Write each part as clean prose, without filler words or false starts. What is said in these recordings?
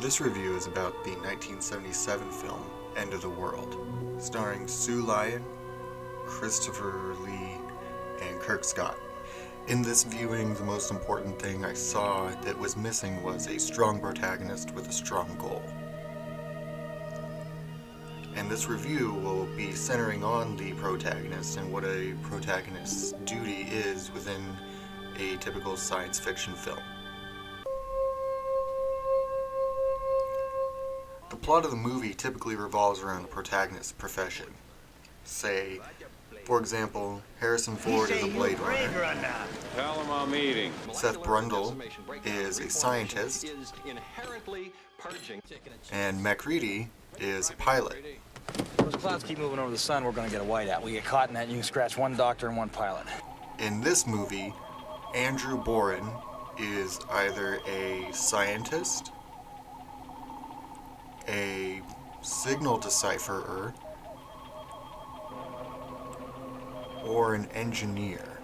This review is about the 1977 film End of the World, starring Sue Lyon, Christopher Lee, and Kirk Scott. In this viewing, the most important thing I saw that was missing was a strong protagonist with a strong goal. And this review will be centering on the protagonist and what a protagonist's duty is within a typical science fiction film. The plot of the movie typically revolves around the protagonist's profession. Say, for example, Harrison Ford is a Blade Runner, Tell him I'm eating. Seth Brundle is a scientist, and MacReady is a pilot. Those clouds keep moving over the sun, we're gonna get a whiteout. We get caught in that, and you can scratch one doctor and one pilot. In this movie, Andrew Boren is either a scientist, a signal decipherer, or an engineer.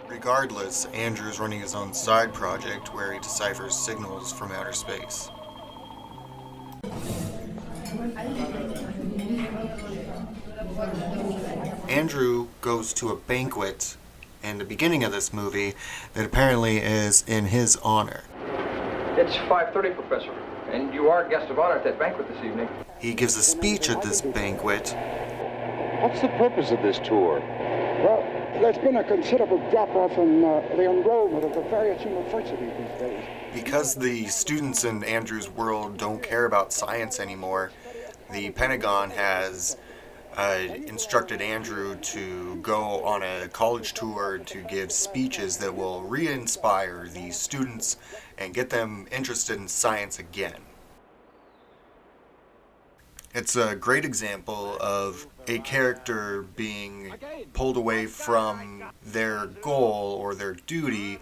Regardless, Andrew's running his own side project where he deciphers signals from outer space. Andrew goes to a banquet in the beginning of this movie that apparently is in his honor. It's 5:30, Professor, and you are guest of honor at that banquet this evening. He gives a speech at this banquet. What's the purpose of this tour? Well, there's been a considerable drop-off in the enrollment of the various universities these days. Because the students in Andrew's world don't care about science anymore, the Pentagon has instructed Andrew to go on a college tour to give speeches that will re-inspire the students and get them interested in science again. It's a great example of a character being pulled away from their goal or their duty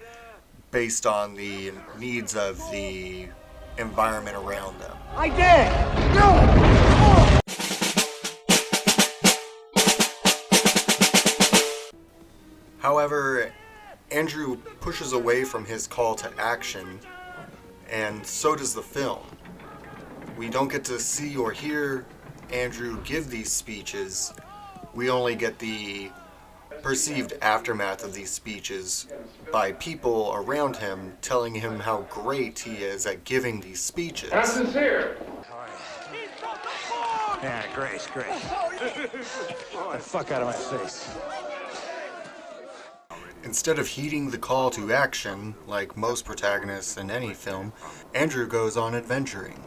based on the needs of the environment around them. I dare! No! However, Andrew pushes away from his call to action, and so does the film. We don't get to see or hear Andrew give these speeches. We only get the perceived aftermath of these speeches by people around him telling him how great he is at giving these speeches. I'm sincere. Yeah, great. Get the fuck out of my face. Instead of heeding the call to action, like most protagonists in any film, Andrew goes on adventuring.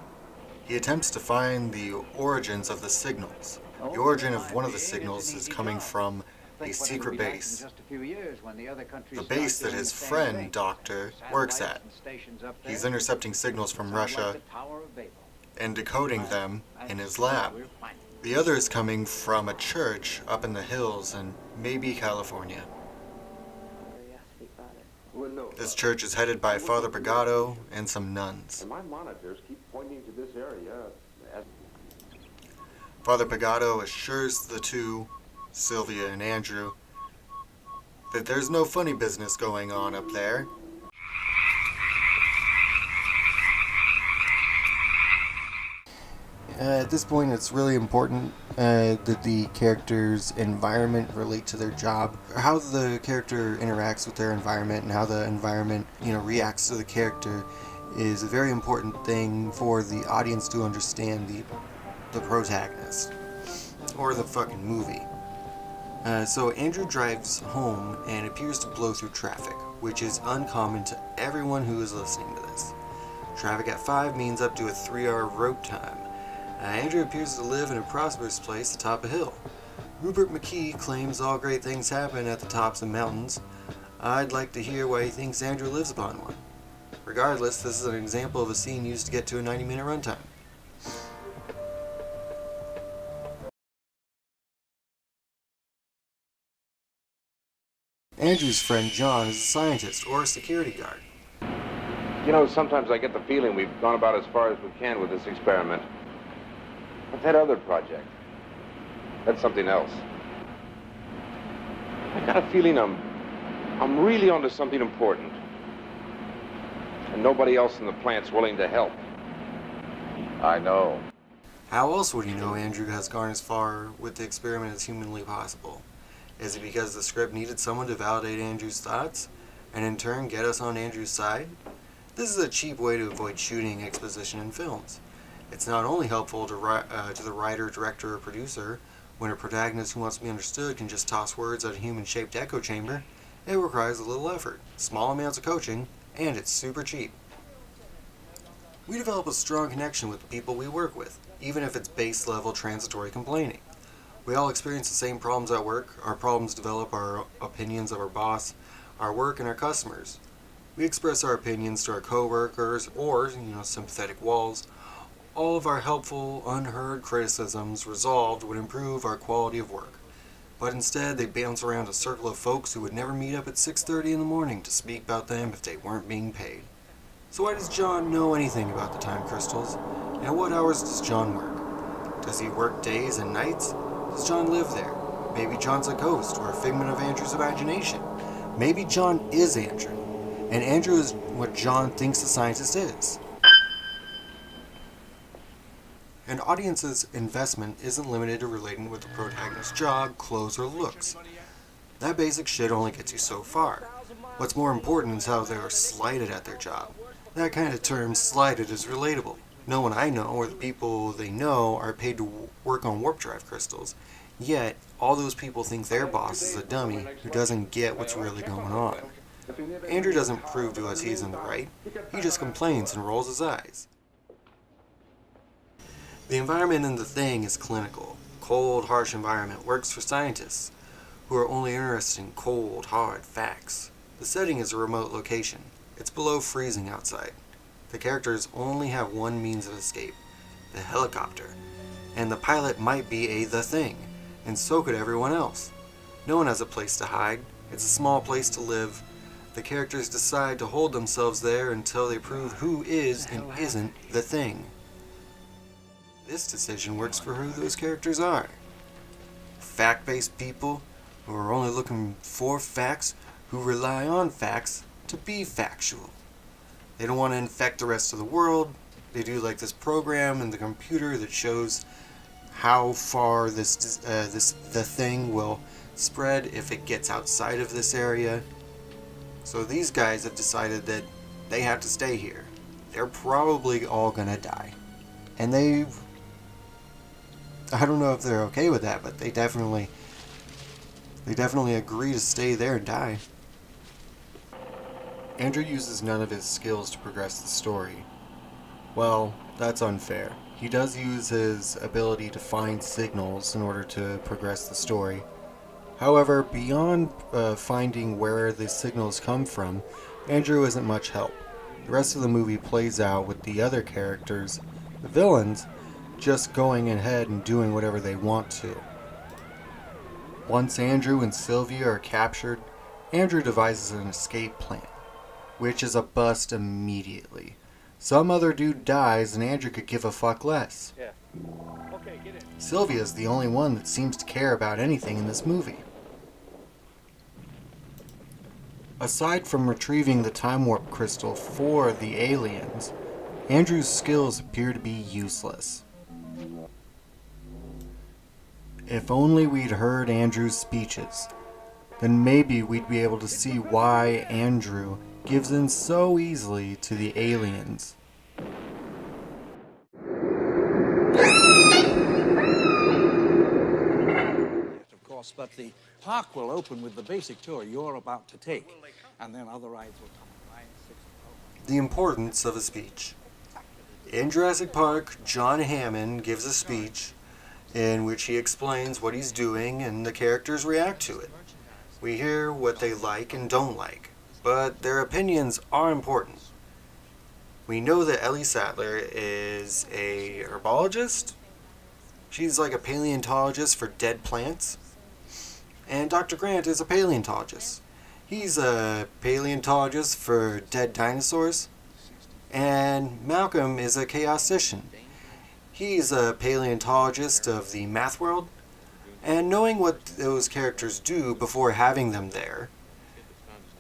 He attempts to find the origins of the signals. The origin of one of the signals is coming from a secret base. The base that his friend, Doctor, works at. He's intercepting signals from Russia and decoding them in his lab. The other is coming from a church up in the hills in maybe California. This church is headed by Father Pagado and some nuns. My monitors keep pointing to this area. Father Pagado assures the two, Sylvia and Andrew, that there's no funny business going on up there. At this point, it's really important that the character's environment relate to their job. How the character interacts with their environment and how the environment, reacts to the character is a very important thing for the audience to understand the protagonist or the fucking movie. So Andrew drives home and appears to blow through traffic, which is uncommon to everyone who is listening to this. Traffic at 5 means up to a 3-hour road time. Andrew appears to live in a prosperous place atop a hill. Rupert McKee claims all great things happen at the tops of mountains. I'd like to hear why he thinks Andrew lives upon one. Regardless, this is an example of a scene used to get to a 90-minute runtime. Andrew's friend John is a scientist or a security guard. You know, sometimes I get the feeling we've gone about as far as we can with this experiment. But that other project, that's something else. I got a feeling I'm really onto something important. and nobody else in the plant's willing to help. I know. How else would he know Andrew has gone as far with the experiment as humanly possible? Is it because the script needed someone to validate Andrew's thoughts, and in turn get us on Andrew's side? This is a cheap way to avoid shooting exposition in films. It's not only helpful to the writer, director, or producer when a protagonist who wants to be understood can just toss words at a human-shaped echo chamber. It requires a little effort, small amounts of coaching, and it's super cheap. We develop a strong connection with the people we work with, even if it's base-level transitory complaining. We all experience the same problems at work. Our problems develop our opinions of our boss, our work, and our customers. We express our opinions to our coworkers or, sympathetic walls. All of our helpful, unheard criticisms resolved would improve our quality of work. But instead, they bounce around a circle of folks who would never meet up at 6:30 in the morning to speak about them if they weren't being paid. So why does John know anything about the time crystals? And what hours does John work? Does he work days and nights? Does John live there? Maybe John's a ghost or a figment of Andrew's imagination. Maybe John is Andrew, and Andrew is what John thinks the scientist is. An audience's investment isn't limited to relating with the protagonist's job, clothes, or looks. That basic shit only gets you so far. What's more important is how they are slighted at their job. That kind of term, slighted, is relatable. No one I know or the people they know are paid to work on warp drive crystals. Yet, all those people think their boss is a dummy who doesn't get what's really going on. Andrew doesn't prove to us he's in the right. He just complains and rolls his eyes. The environment in The Thing is clinical. Cold, harsh environment works for scientists who are only interested in cold, hard facts. The setting is a remote location. It's below freezing outside. The characters only have one means of escape, the helicopter. And the pilot might be The Thing, and so could everyone else. No one has a place to hide. It's a small place to live. The characters decide to hold themselves there until they prove who is and isn't The Thing. This decision works for who those characters are. Fact-based people who are only looking for facts, who rely on facts to be factual. They don't want to infect the rest of the world. They do like this program in the computer that shows how far the thing will spread if it gets outside of this area. So these guys have decided that they have to stay here. They're probably all gonna die. And I don't know if they're okay with that, but they definitely agree to stay there and die. Andrew uses none of his skills to progress the story. Well, that's unfair. He does use his ability to find signals in order to progress the story. However, beyond finding where the signals come from, Andrew isn't much help. The rest of the movie plays out with the other characters, the villains, just going ahead and doing whatever they want to. Once Andrew and Sylvia are captured, Andrew devises an escape plan, which is a bust immediately. Some other dude dies and Andrew could give a fuck less. Sylvia's the only one that seems to care about anything in this movie. Aside from retrieving the time warp crystal for the aliens, Andrew's skills appear to be useless. If only we'd heard Andrew's speeches, then maybe we'd be able to see why Andrew gives in so easily to the aliens. Of course, but the park will open with the basic tour you're about to take, and then other rides will come. The importance of a speech. In Jurassic Park, John Hammond gives a speech in which he explains what he's doing and the characters react to it. We hear what they like and don't like, but their opinions are important. We know that Ellie Sattler is a herbologist. She's like a paleontologist for dead plants. And Dr. Grant is a paleontologist. He's a paleontologist for dead dinosaurs. And Malcolm is a chaosician. He's a paleontologist of the math world. And knowing what those characters do before having them there,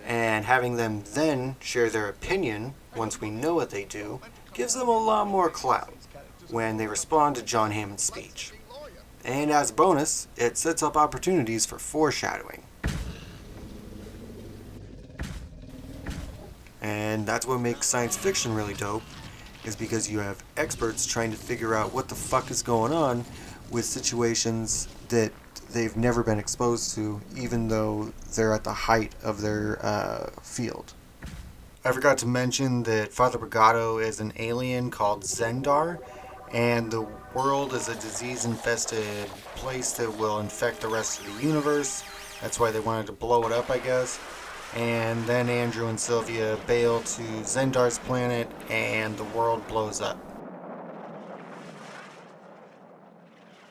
and having them then share their opinion once we know what they do, gives them a lot more clout when they respond to John Hammond's speech. And as a bonus, it sets up opportunities for foreshadowing. And that's what makes science fiction really dope, is because you have experts trying to figure out what the fuck is going on with situations that they've never been exposed to, even though they're at the height of their field. I forgot to mention that Father Brigado is an alien called Zendar, and the world is a disease-infested place that will infect the rest of the universe. That's why they wanted to blow it up, I guess. And then Andrew and Sylvia bail to Zendar's planet, and the world blows up.